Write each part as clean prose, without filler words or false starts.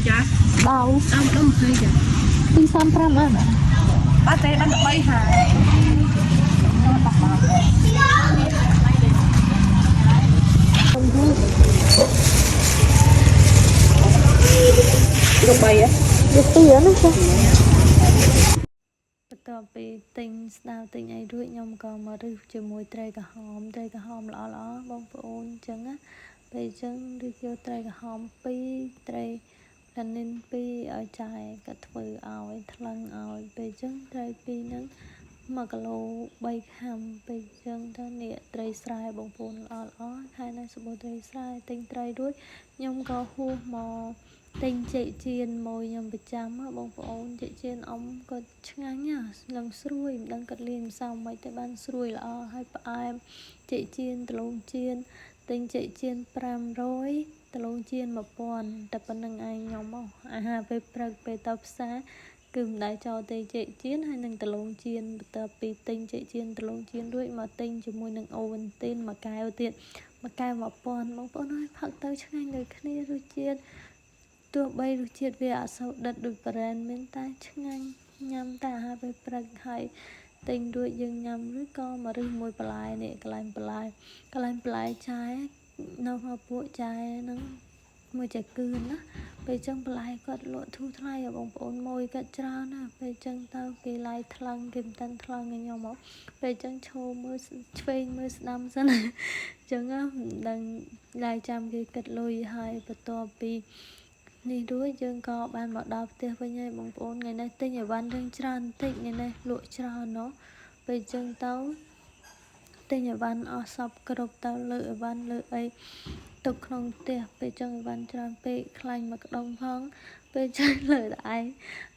ចាđau តាមដុំ20ចា235អាណាអត់ទេដល់3ហើយលោក3ហ៎យក2ណាចាបន្ទាប់ពីទិញស្ដៅទិញអីរួចខ្ញុំក៏មករឹសជាមួយត្រីក្រហមល្អបងប្អូនអញ្ចឹងណាពេលអញ្ចឹងរឹសយកត្រីក្រហម2ត្រីលានីន2ឲ្យចាយក៏ធ្វើឲ្យថ្លឹងឲ្យពេលអញ្ចឹងត្រី2ហ្នឹង1គីឡូ3ខាំពេលអញ្ចឹងទៅនេះត្រីស្រែបងប្អូនល្អខែនេះសម្បូរត្រីស្រែទិញត្រីរួចខ្ញុំក៏ហួសមកទិញចេកចៀនមួយខ្ញុំប្រចាំបងប្អូនចេកចៀនអ៊ំក៏ឆ្ងាញ់ណាឡើងស្រួយមិនដឹងគាត់លាយម្សៅមិនតែបានស្រួយល្អហើយផ្អែមចេកចៀនដលងចៀនទិញចេកចៀន500ដលងចៀន1000តែប៉ុណ្្នឹងឯងខ្ញុំអាហារពេលព្រឹកពេលទៅផ្សារគឺមិនដែរចោលទេចេកចៀនហើយនឹងដលងចៀនបន្ទាប់ពីទិញចេកចៀនដលងចៀនរួចមកទិញជាមួយនឹងអូវិនទីនមួយកែវទៀតមួយកែវ1000បងប្អូនអើយផឹកទៅឆ្ងាញ់ដូចគ្នារសជាតិទោះបីរសជាតិវាអត់សូវដិតដូចប្រេនមែនតែឆ្ងាញ់ញ៉ាំតែអាហារពេលព្រឹកហើយទិញរួចយើងញ៉ាំឬក៏មករឹសមួយបន្លែនេះកន្លែងបន្លែចាយនៅហៅពួកចាយហ្នឹងមួយចាគឺណាពេលចឹងបន្លែគាត់លក់ធូរថ្លៃបងប្អូនមួយគាត់ច្រើនណាពេលចឹងទៅគេឡាយថ្លឹងគេមិនតាន់ថ្លឹងឲ្យខ្ញុំមកពេលចឹងឈោមើលឆ្វេងមើលស្ដាំសិនចឹងមិនដឹងឡាយចាំគេគិតលុយហើយបន្ទាប់ពីនេះរួចយើងក៏បានមកដល់ផ្ទះវិញហើយបងប្អូនថ្ងៃនេះទិញអីវ៉ាន់រឿងច្រើនតិចថ្ងៃនេះលក់ច្រើនណោះពេលចឹងទៅទិញអីវ៉ាន់អស់សពគ្រប់ទៅលើអីវ៉ាន់លើអីទុកក្នុងផ្ទះពេលចឹងអីវ៉ាន់ច្រើនពេកខ្លាញ់មកក្ដុំផងពេលចឹងលើតែឯង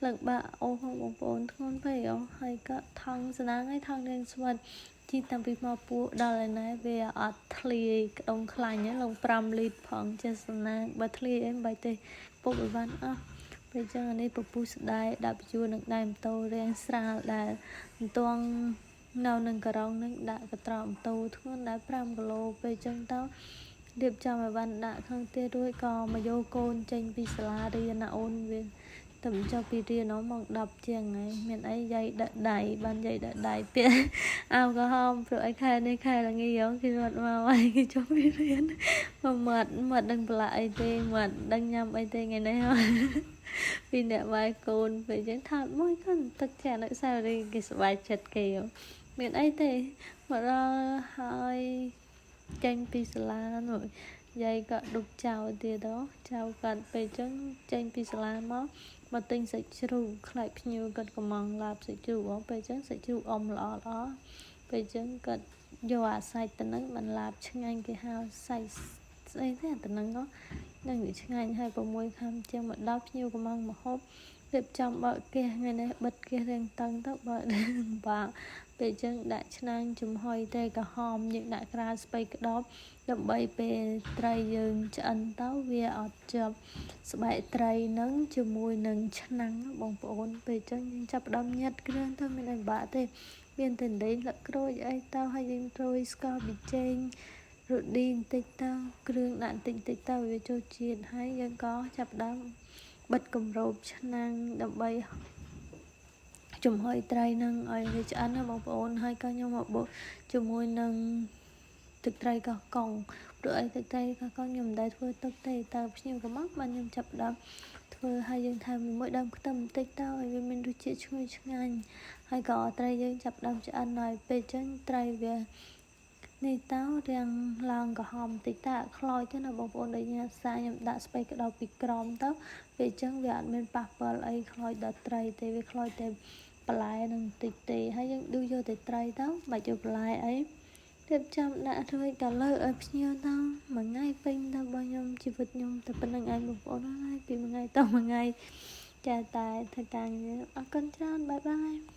ឡើងបាក់អូផងបងប្អូនធ្ងន់ពេកហើយក៏ថងស្នាងហើយថងរៀងស្វិតជីតាំងពីមកពួកដល់ឯណែវាអត់ធ្លាយក្ដុំខ្លាញ់ឡង5លីត្រផងចេះស្នាងបើធ្លាយអីមិនបាច់ទេពុកអីវ៉ាន់អស់ពេលចឹងអានេះពពុះស្ដាយដាក់បញ្ជួរនឹងដៃម៉ូតូរាងស្រាលដែលមិនតង់នៅនឹងការ៉ុងនឹងដាក់កត្រម៉ូតូធ្ងន់ដែរ5គីឡូពេលចឹងទៅរៀបចំឲ្យបានដាក់ក្នុងផ្ទះរួចក៏មកយកកូនចេញពីសាលារៀនណាអូនវាទៅចុះពីរៀនមក10ជាងហើយមានអីយាយដាក់ដៃបានយាយដាក់ដៃពាក់អាវក៏ហមព្រោះអីខែនេះខែល្ងាគេរត់មកហើយគេចុះពីរៀនមកមាត់ដឹងប្រឡាក់អីទេមាត់ដឹងញ៉ាំអីទេថ្ងៃនេះពីអ្នកវាយកូនពេលចឹងថតមួយកូនទឹកចាក់នៅសារីគេសប្បាយចិត្តគេមានអីទេមកដល់ហើយចេញពីសាលានោះយាយក៏ដុបចៅទៀតចៅគាត់ពេលចឹងចេញពីសាលាមកទិញសាច់ជ្រូកខ្លាច់ភ្ញៀវគាត់កំងឡាបសាច់ជ្រូកពេលចឹងសាច់ជ្រូកអ៊ំល្អពេលចឹងគាត់យកអាសាច់ទៅនឹងបានឡាបឆ្ងាញ់គេហៅសាច់ស្អីទេទៅនឹងនឹងវាឆ្ងាញ់ហើយ6ខាំជាងមកដល់ភ្ញៀវកំងមកហូបរៀបចំបើកគេថ្ងៃនេះបិទគេរៀងតឹងទៅបើបាក់ពេលចឹងដាក់ឆ្នាំងចំហុយត្រីក្រហមយើងដាក់ក្រាស្ពៃក្តោបដើម្បីពេលត្រីយើងឆ្អិនទៅវាអត់ជាប់ស្បែកត្រីនឹងជាមួយនឹងឆ្នាំងបងប្អូនពេលចឹងយើងចាប់ផ្ដើមញ៉ាត់គ្រឿងទៅមានអីបាក់ទេមានតែលេងលក្ក្រូចអីទៅហើយយើងរោយស្ករប៊ីចេងរ៉ូឌីបន្តិចទៅគ្រឿងដាក់បន្តិចទៅវាចូលជាតិហើយយើងក៏ចាប់ផ្ដើមបិទគម្របឆ្នាំងដើម្បីចំហុយត្រីនឹងឲ្យវាឆ្អិនណាបងប្អូនហើយក៏ខ្ញុំមកបុកជាមួយនឹងទឹកត្រីកោះកុងព្រោះអីទឹកត្រីកោះកុងខ្ញុំមិនដែលធ្វើទឹកទេតើភ្ញៀវក៏មកបានខ្ញុំចាប់ដើមធ្វើហើយយើងថែមមួយដើមខ្ទឹមបន្តិចទៅឲ្យវាមានរសជាតិឈ្ងុយឆ្ងាញ់ហើយក៏ត្រីយើងចាប់ដើមឆ្អិនហើយពេលចឹងត្រីវានេះតើរាងឡើងក្រហមបន្តិចតើខ្លោចទេណាបងប្អូនដូចញ៉ាំសាខ្ញុំដាក់ស្ពៃក្តោបពីក្រោមទៅពេលចឹងវាអត់មានប៉ះពាល់អីខ្លោចដល់ត្រីទេវាខ្លោចតែបន្លែនឹងតិចទេហើយយើងដួសយកតែត្រីទៅបាច់យកបន្លែអីរៀបចំដាក់រួចក៏លើឲ្យភ្ញៀវទៅមួយថ្ងៃពេញទៅរបស់ខ្ញុំជីវិតខ្ញុំតែប៉ុណ្្នឹងឯងបងប្អូនហើយពីមួយថ្ងៃទៅមួយថ្ងៃចាតែធ្វើការងារអរគុណច្រើនបាយបាយ